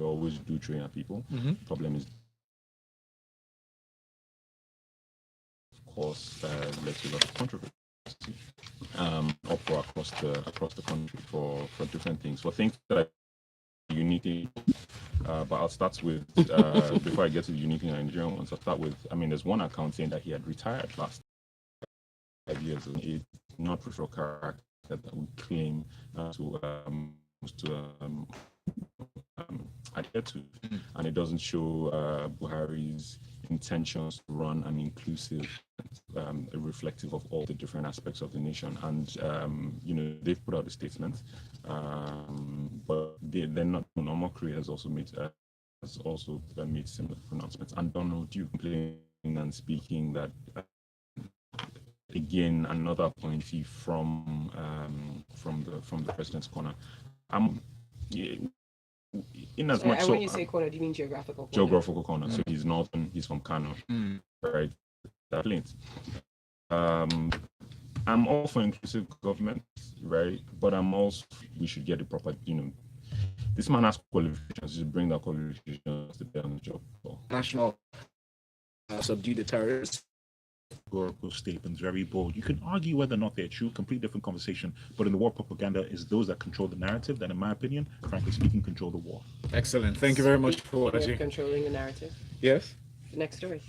we always do train our people. Problem is, of course, led to a lot of controversy uproar across the country for different things, for things that are unique. But I'll start with before I get to the unique Nigerian ones. I'll start with, I mean, there's one account saying that he had retired last 5 years. It's not for character that we claim to adhere to, and it doesn't show Buhari's intentions to run an inclusive, reflective of all the different aspects of the nation. And they've put out a statement, but they're not. Normal Korea has also made similar pronouncements. And Donald Duke complaining and speaking that. Again, another appointee from the president's corner. In as much when you say corner, do you mean geographical corner? Geographical corner. So he's northern. He's from Kano, right? That links. I'm all for inclusive government, right? But I'm also, we should get the proper, this man has qualifications. You bring that qualifications to bear on the job. National subdue the terrorists. Categorical statements, very bold. You can argue whether or not they're true, complete different conversation. But in the war, propaganda is those that control the narrative that, in my opinion, frankly speaking, control the war. Excellent. Thank you very much for controlling the narrative. Yes. The next story.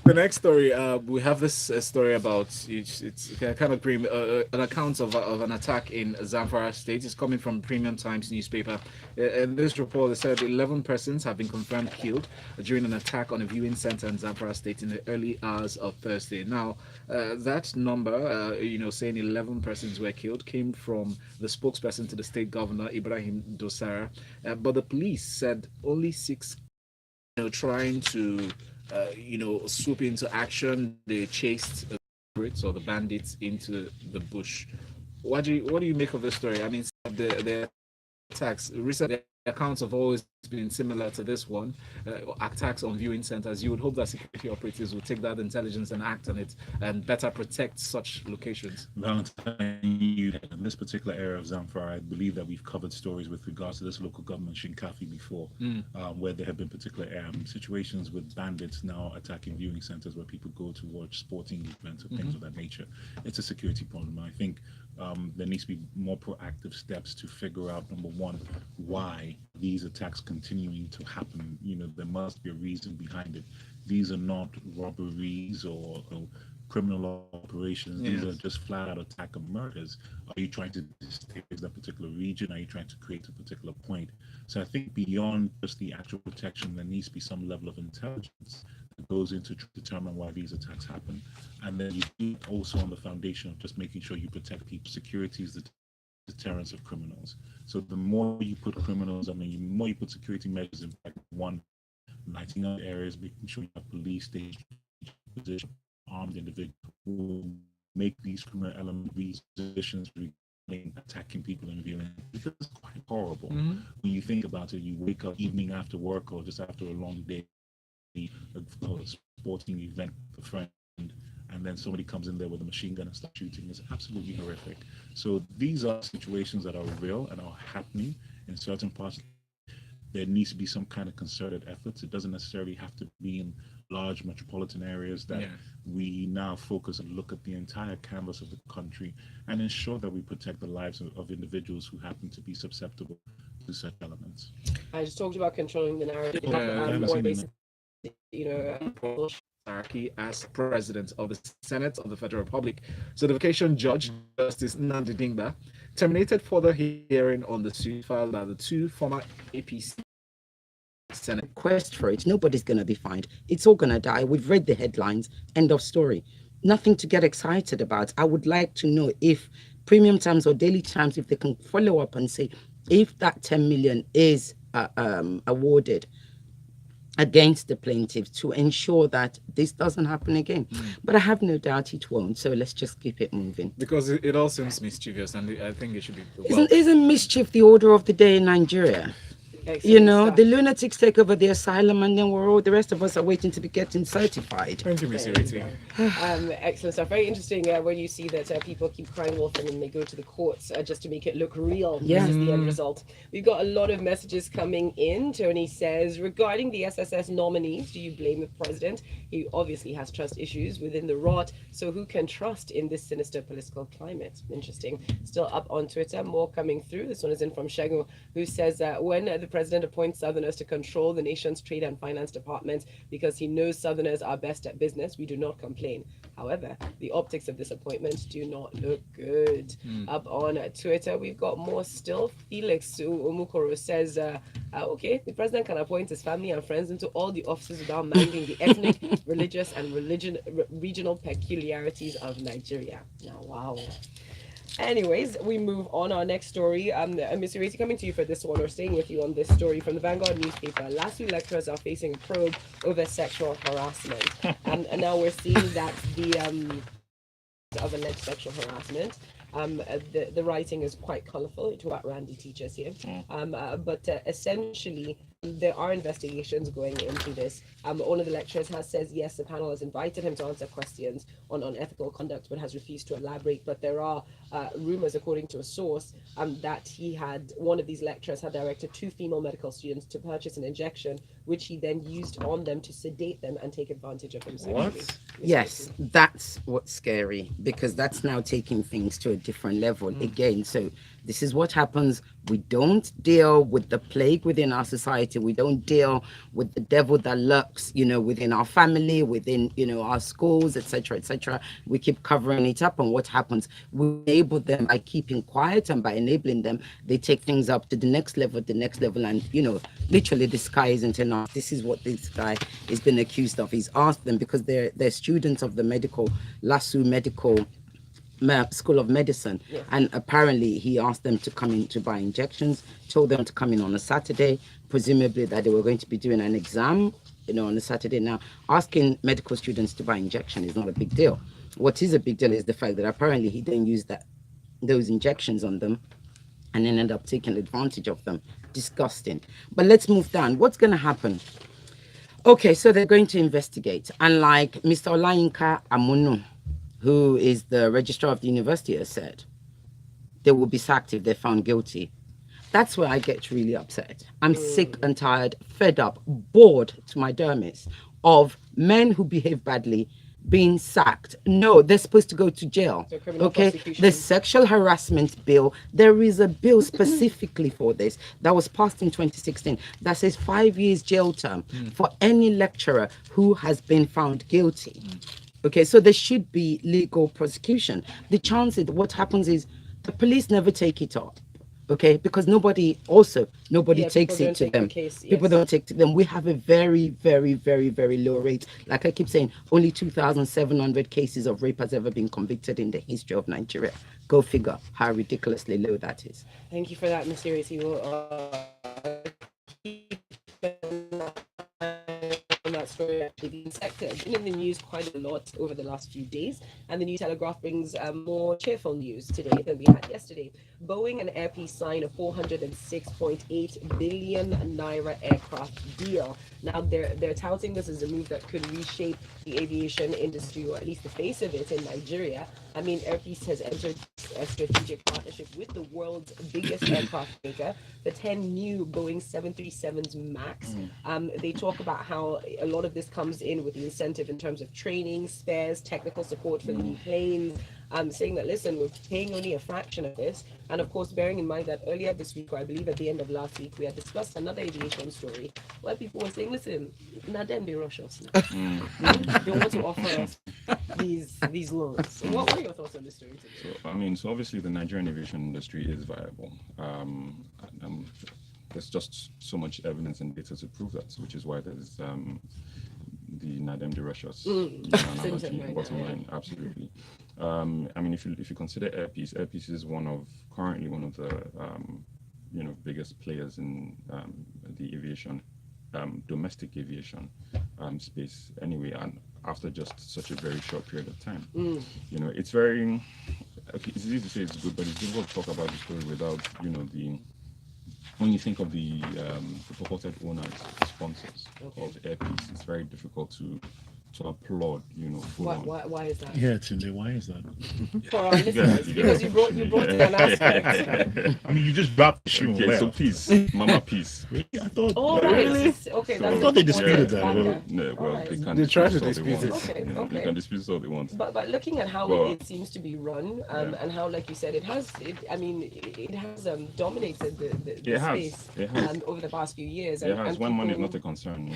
The next story, we have this story about it's kind of an account of an attack in Zamfara state. It's coming from Premium Times newspaper. In this report, they said 11 persons have been confirmed killed during an attack on a viewing center in Zamfara state in the early hours of Thursday. Now, that number, saying 11 persons were killed, came from the spokesperson to the state governor, Ibrahim Dosara. But the police said only 6. Trying to, swoop into action. They chased the Brits or the bandits into the bush. What do you make of this story? I mean, the attacks, recent accounts have always been similar to this one. Attacks on viewing centers. You would hope that security operatives would take that intelligence and act on it and better protect such locations. Valentine, in this particular area of Zamfara, I believe that we've covered stories with regards to this local government, Shinkafi, before, where there have been particular situations with bandits now attacking viewing centers where people go to watch sporting events and things of that nature. It's a security problem. I think there needs to be more proactive steps to figure out, number one, why these attacks continuing to happen. There must be a reason behind it. These are not robberies or criminal operations. These are just flat out attack and murders. Are you trying to destabilize that particular region? Are you trying to create a particular point? So I think beyond just the actual protection, there needs to be some level of intelligence that goes into to determine why these attacks happen. And then you do also on the foundation of just making sure you protect people. Security is the deterrence of criminals. So the more you put criminals, the more you put security measures in fact, one, lighting up areas, making sure you have police station position, armed individuals who make these criminal element positions attacking people and viewing, because it's quite horrible. When you think about it, you wake up evening after work or just after a long day, a sporting event with a friend, and then somebody comes in there with a machine gun and starts shooting. It's absolutely horrific. So these are situations that are real and are happening in certain parts. There needs to be some kind of concerted efforts. It doesn't necessarily have to be in large metropolitan areas that we now focus and look at the entire canvas of the country and ensure that we protect the lives of individuals who happen to be susceptible to such elements. I just talked about controlling the narrative. Saraki as president of the Senate of the Federal Republic. Certification Judge Justice Nnamdi Dingba terminated further hearing on the suit filed by the two former APC Senate. Request for it. Nobody's going to be fined. It's all going to die. We've read the headlines. End of story. Nothing to get excited about. I would like to know if Premium Times or Daily Times, if they can follow up and say if that 10 million is awarded against the plaintiffs to ensure that this doesn't happen again. But I have no doubt it won't, so let's just keep it moving. Because it all seems mischievous, and I think it should be... Isn't mischief the order of the day in Nigeria? You know, stuff. the lunatics take over the asylum, and then the rest of us are waiting to be getting certified. Thank you, Miss There you Ireti. go. Excellent stuff. Very interesting when you see that people keep crying wolf and then they go to the courts just to make it look real. Yeah. This is the end result. We've got a lot of messages coming in. Tony says, regarding the SSS nominees, do you blame the president? He obviously has trust issues within the rot. So who can trust in this sinister political climate? Interesting. Still up on Twitter, more coming through. This one is in from Shego, who says when the president appoints Southerners to control the nation's trade and finance department because he knows Southerners are best at business, we do not complain. However, the optics of this appointment do not look good. Up on Twitter, we've got more still. Felix Omukoro says, okay, the president can appoint his family and friends into all the offices without minding the ethnic, religious, and regional peculiarities of Nigeria. Now, wow. Anyways, we move on. Our next story, Ms. Ireti, coming to you for this one, or staying with you on this story from the Vanguard newspaper. LASU lecturers are facing a probe over sexual harassment. And now we're seeing that the of alleged sexual harassment. The writing is quite colorful. It's about Randy teachers here. But essentially, there are investigations going into this. One of the lecturers has says, yes, the panel has invited him to answer questions on unethical conduct, but has refused to elaborate. But there are rumors, according to a source, that one of these lecturers had directed 2 female medical students to purchase an injection, which he then used on them to sedate them and take advantage of them sexually. What? Yes, that's what's scary, because that's now taking things to a different level again. So this is what happens. We don't deal with the plague within our society. We don't deal with the devil that lurks, within our family, within, our schools, etc., etc. We keep covering it up, and what happens? We enable them by keeping quiet, and by enabling them, they take things up to the next level, and literally the sky isn't enough. This is what this guy has been accused of. He's asked them, because they're students of the LASU medical School of Medicine, and apparently he asked them to come in to buy injections, told them to come in on a Saturday, presumably that they were going to be doing an exam, on a Saturday. Now, asking medical students to buy injection is not a big deal. What is a big deal is the fact that apparently he didn't use those injections on them, and then ended up taking advantage of them. Disgusting. But let's move down. What's going to happen? Okay, so they're going to investigate, and like Mr. Olayinka Amunu, who is the registrar of the university, has said, they will be sacked if they're found guilty. That's where I get really upset. I'm sick and tired, fed up, bored to my dermis of men who behave badly being sacked. No, they're supposed to go to jail. So criminal okay, prosecution. the sexual harassment bill, there is a bill specifically for this that was passed in 2016 that says 5 years jail term for any lecturer who has been found guilty. Okay, so there should be legal prosecution. The chances, what happens is the police never take it up. Okay, because nobody takes it to them. People don't take to them. We have a very, very, very, very low rate. Like I keep saying, only 2,700 cases of rape has ever been convicted in the history of Nigeria. Go figure how ridiculously low that is. Thank you for that, Ms. Ireti. We'll keep on that story. Actually, the sector has been in the news quite a lot over the last few days, and the New Telegraph brings more cheerful news today than we had yesterday. Boeing and Air Peace sign a 406.8 billion naira aircraft deal. Now they're touting this as a move that could reshape the aviation industry, or at least the face of it, in Nigeria. I mean, Air Peace has entered a strategic partnership with the world's biggest aircraft maker, the 10 new Boeing 737s MAX. They talk about how a lot of this comes in with the incentive in terms of training, spares, technical support for the new planes. Saying that, listen, we're paying only a fraction of this. And of course, bearing in mind that earlier this week, or I believe at the end of last week, we had discussed another aviation story where people were saying, listen, now them they rush us. They want to offer us these loans. So what are your thoughts on this story today? So obviously the Nigerian aviation industry is viable. There's just so much evidence and data to prove that, which is why there's the Nadem de Russias analogy, bottom line, absolutely. If you consider Air Peace is currently one of the biggest players in the aviation, domestic aviation space anyway, and after just such a very short period of time. It's very it's easy to say it's good, but it's difficult to talk about the story without the when you think of the purported owners, the sponsors of Airpeace, it's very difficult to applaud, full on. Why is that? Yeah, Tunde, why is that? For our listeners, because you brought an aspect. I mean, you just dropped the shoe. Okay, so peace, Mama peace. I thought. Oh, Really? Okay, So- that's I thought they the disputed point. that. No, well, Alright. they can They try to dispute all they dispute want. it. Okay. They can dispute all they want. But looking at how Well, it seems to be run, yeah. and how, like you said, it has dominated the It has. space It has. over the past few years. It has. And When money is people- not a concern,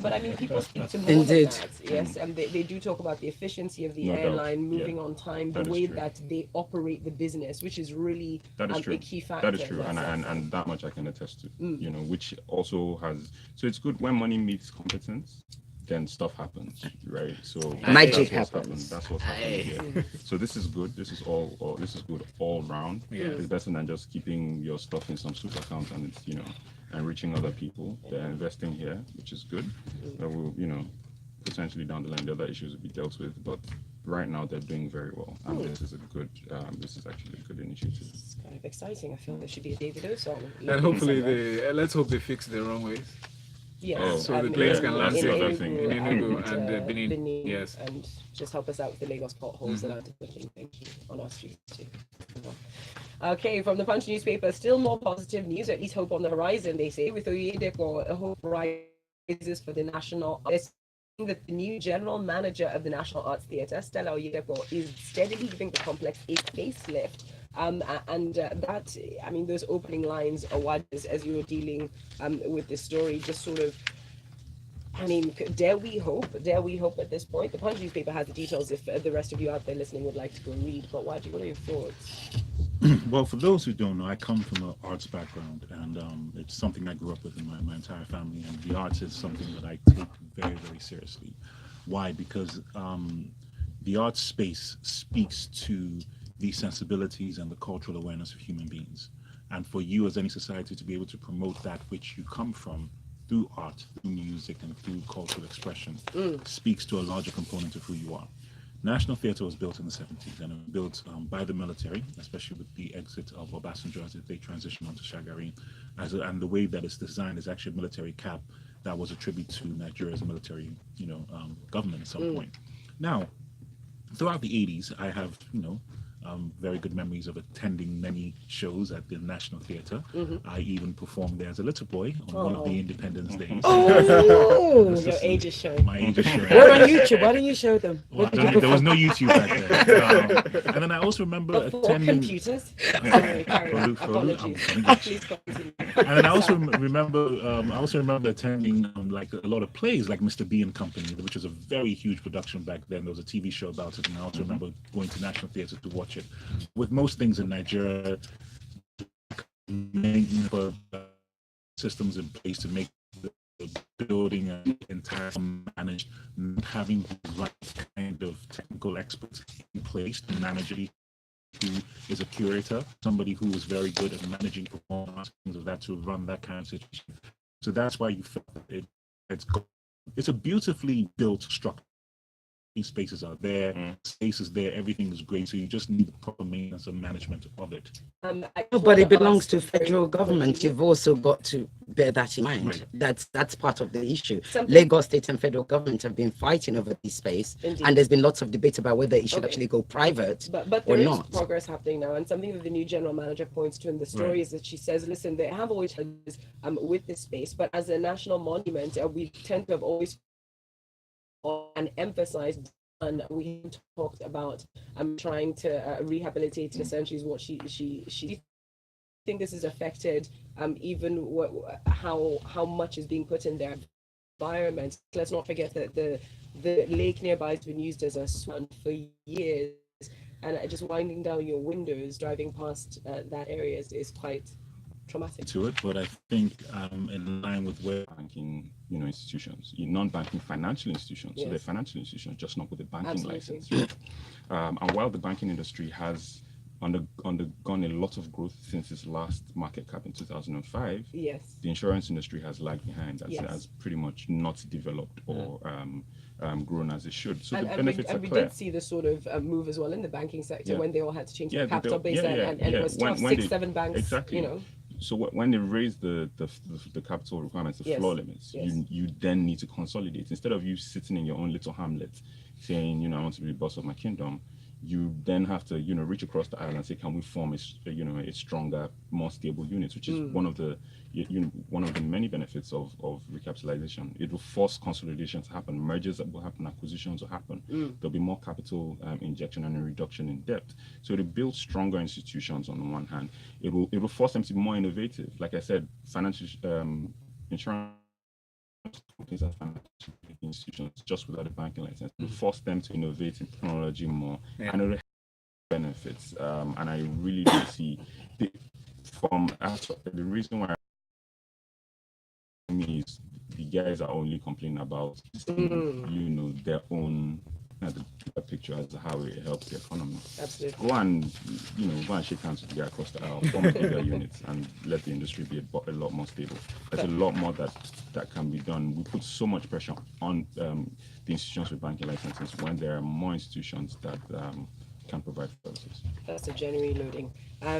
But I mean, people speak to more Indeed. than that. Yes, and they do talk about the efficiency of the No doubt. airline moving Yeah. on time, the That is way true. that they operate the business, which is really That is a true. key factor. That is true, in that sense. and that much I can attest to. Mm. Which also has. So it's good when money meets competence, then stuff happens, right? So Magic that's what's happens. happened. That's what's happening here. So this is good. This is this is good all round. Yeah. It's better than just keeping your stuff in some super account and it's and reaching other people. They're investing here, which is good. That will potentially down the line the other issues will be dealt with, but right now they're doing very well, and this is actually a good initiative. It's kind of exciting. I feel there should be a Davido song. And hopefully let's hope they fix the wrong ways. Yes, Oh, so the planes can land that's the other in thing. Enugu and Benin. Yes. and just help us out with the Lagos potholes that are developing. Thank you on our streets too. Okay, from the Punch newspaper, still more positive news, at least hope on the horizon, they say, with Oyedepo, a hope rises for the National Arts. That the new general manager of the National Arts Theatre, Stella Oyedepo, is steadily giving the complex a facelift. That, I mean, those opening lines are what, as you were dealing with this story, just sort of, I mean, dare we hope at this point? The Punch newspaper has the details if the rest of you out there listening would like to go read, but what are your thoughts? Well, for those who don't know, I come from an arts background, and it's something I grew up with in my entire family, and the arts is something that I take very, very seriously. Why? Because the arts space speaks to the sensibilities and the cultural awareness of human beings. And for you as any society to be able to promote that which you come from through art, through music, and through cultural expression speaks to a larger component of who you are. National Theatre was built in the 70s, and it was built by the military, especially with the exit of Obasanjo as they transitioned onto Shagari. And the way that it's designed is actually a military cap that was a tribute to Nigeria's military, government at some point. Now, throughout the 80s, I have, very good memories of attending many shows at the National Theatre. I even performed there as a little boy on one of the Independence Days. Oh, Your age is showing. My age is showing. we're on YouTube. Why don't you show them? Well, there was no YouTube back then. And then I also remember Before attending. computers. Sorry, Karen, apologies. Please continue. And then I also remember attending like a lot of plays, like Mr. B and Company, which was a very huge production back then. There was a TV show about it, and I also remember going to National Theatre to watch it. With most things in Nigeria, systems in place to make the building and entire managed, having the right kind of technical experts in place to manage it, who is a curator, somebody who is very good at managing performance, things of that, to run that kind of situation. So that's why you felt that it's a beautifully built structure. Spaces are there, space is there, everything is great. So you just need the proper maintenance and management of it. But it belongs to federal government. You've also got to bear that in mind. Right. That's part of the issue. Lagos state and federal government have been fighting over this space, Indeed. and there's been lots of debate about whether it should actually go private But or there is not. progress happening now, and something that the new general manager points to in the story is that she says, listen, they have always had this with this space, but as a national monument, we tend to have always and emphasized, and we talked about trying to rehabilitate it, essentially is what she think this has affected even how much is being put in their environment. Let's not forget that the lake nearby has been used as a swamp for years, and just winding down your windows driving past that area is quite traumatic to it. But I think in line with where banking, institutions, non-banking financial institutions. Yes. So they're financial institutions, just not with a banking Absolutely. license. Right? And while the banking industry has undergone a lot of growth since its last market cap in 2005, yes the insurance industry has lagged behind, Yes. has pretty much not developed or grown as it should. So the and benefits we are clear. did see this sort of move as well in the banking sector Yeah. when they all had to change Yeah, the capital base and it was When 6-7 they- banks, exactly. when they raise the capital requirements, the floor limits, you then need to consolidate. Instead of you sitting in your own little hamlet saying, I want to be the boss of my kingdom, you then have to, reach across the island and say, can we form a stronger, more stable unit, which is one of the many benefits of recapitalization. It will force consolidation to happen, mergers that will happen, acquisitions will happen. There'll be more capital injection and a reduction in debt. So it'll build stronger institutions on the one hand. It will force them to be more innovative. Like I said, financial insurance companies and financial institutions just without a banking license. It will force them to innovate in technology more, and it will have benefits. And I really do see the reason why is the guys are only complaining about their own the picture as to how it helps the economy. Absolutely. Go and shake hands with the guy across the aisle, form bigger units, and let the industry be a lot more stable. There's a lot more that can be done. We put so much pressure on the institutions with banking licenses when there are more institutions that can provide services. That's a genuine loading.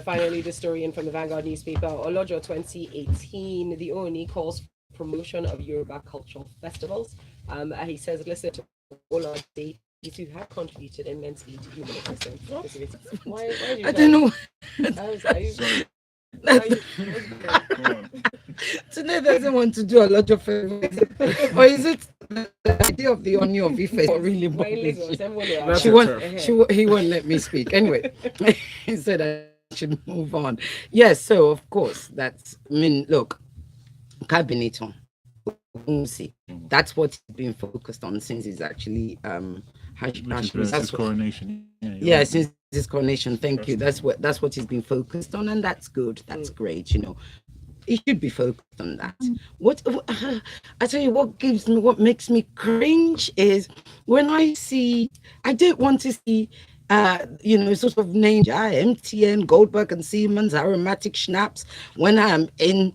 Finally, the story in from the Vanguard newspaper, Olojo 2018, the Ooni calls promotion of Yoruba cultural festivals. He says, listen to all our deities who have contributed immensely to human existence. Why I don't know. Tunde doesn't want to do a lot of favors. Or is it the idea of the Ooni of Ife really bothers you? He won't let me speak. Anyway, he said I should move on. Yes, so of course, look, Cabinet that's what's been focused on since it's actually his coronation. Since his coronation. Thank you. That's what he's been focused on, and that's good. That's great. He should be focused on that. What I tell you, what makes me cringe is when I don't want to see sort of names, MTN, Goldberg and Siemens, aromatic schnapps when I'm in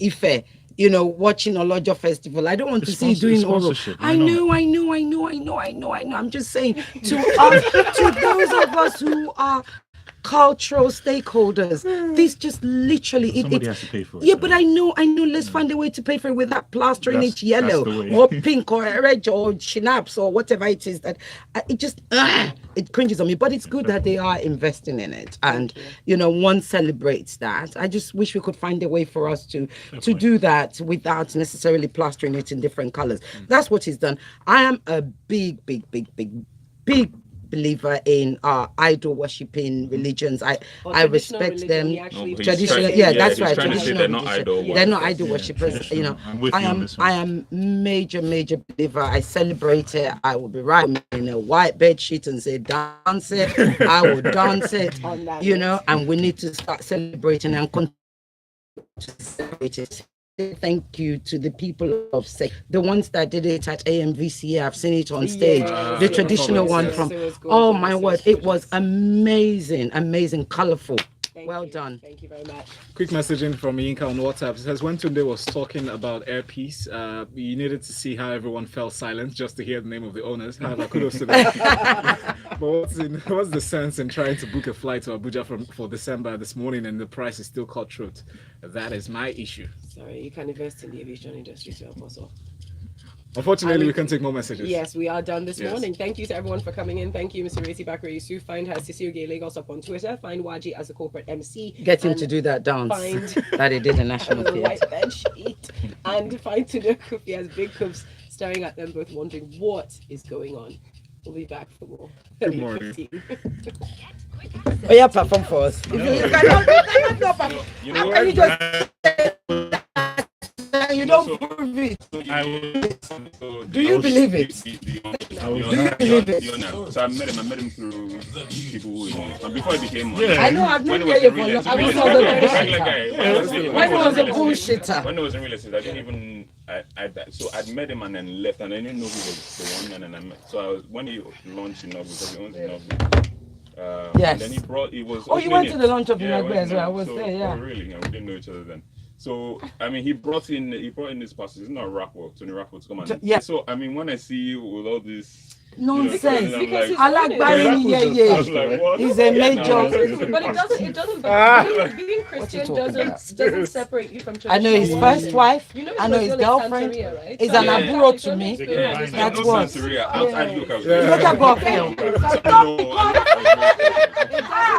Ife, watching Olojo festival. I don't want to see doing oral. I know. I'm just saying to those of us who are cultural stakeholders, this just literally somebody has to pay for it. Yeah, but I know. Let's find a way to pay for it without plastering it yellow or pink or red or schnapps or whatever it is. That it just it cringes on me. But it's good that they are investing in it, and one celebrates that. I just wish we could find a way for us to do that without necessarily plastering it in different colors. That's what he's done. I am a big believer in idol worshipping religions. I respect them. Traditional, that's right. Traditional, they're not idol. They're not idol worshippers. I am major believer. I celebrate it. I will be right in a white bed sheet and say dance it. I will dance it. And we need to start celebrating and continue to celebrate it. Thank you to the people of the ones that did it at AMVCA. I've seen it on stage. The traditional one from my word, it was amazing, colorful. Well done. Thank you very much. Quick messaging from Yinka on WhatsApp. It says, when Tunde was talking about air peace, you needed to see how everyone fell silent just to hear the name of the owners. Kudos to them. But what's the sense in trying to book a flight to Abuja for December this morning and the price is still cutthroat? That is my issue. Sorry, you can invest in the aviation industry to help us all. Unfortunately, we can take more messages. Yes, we are done this morning. Thank you to everyone for coming in. Thank you, Mr. Ireti Bakare-Yusuf. Find her Cecilia Lagos up on Twitter. Find Nwaji as a corporate MC. Get him to do that dance that he did in National Theatre. White bed sheet. And find Tunde Okufi as Big Coops staring at them both wondering what is going on. We'll be back for more. Good morning. Perform for us. You cannot perform. You just... You don't prove it. Do you believe it? Do you believe it? So I met him through people who and before he became I know, I've known you for long. I was not the bullshitter. When he was a bullshitter. When he was a real estate, I didn't even so I'd met him and then left, and I didn't know he was the one, and then I met. So when he launched Inobu, because he owns Inobu. Yes. And then he was. Oh, you went to the launch of Inobu as well. I was there. Yeah. Oh, really? We didn't know each other then. So he brought in this pastor. It's not Rockwell, Tony Rockwell, to come and. Yeah. So when I see you with all this Nonsense. Because he's I like honest. Barry. Yeah. He's a major. But it doesn't. But being Christian doesn't separate you from traditional. I know his first wife. You know I know his girlfriend. right? He's an aburo to me. That's what. Santeria. Outside look as Look at God.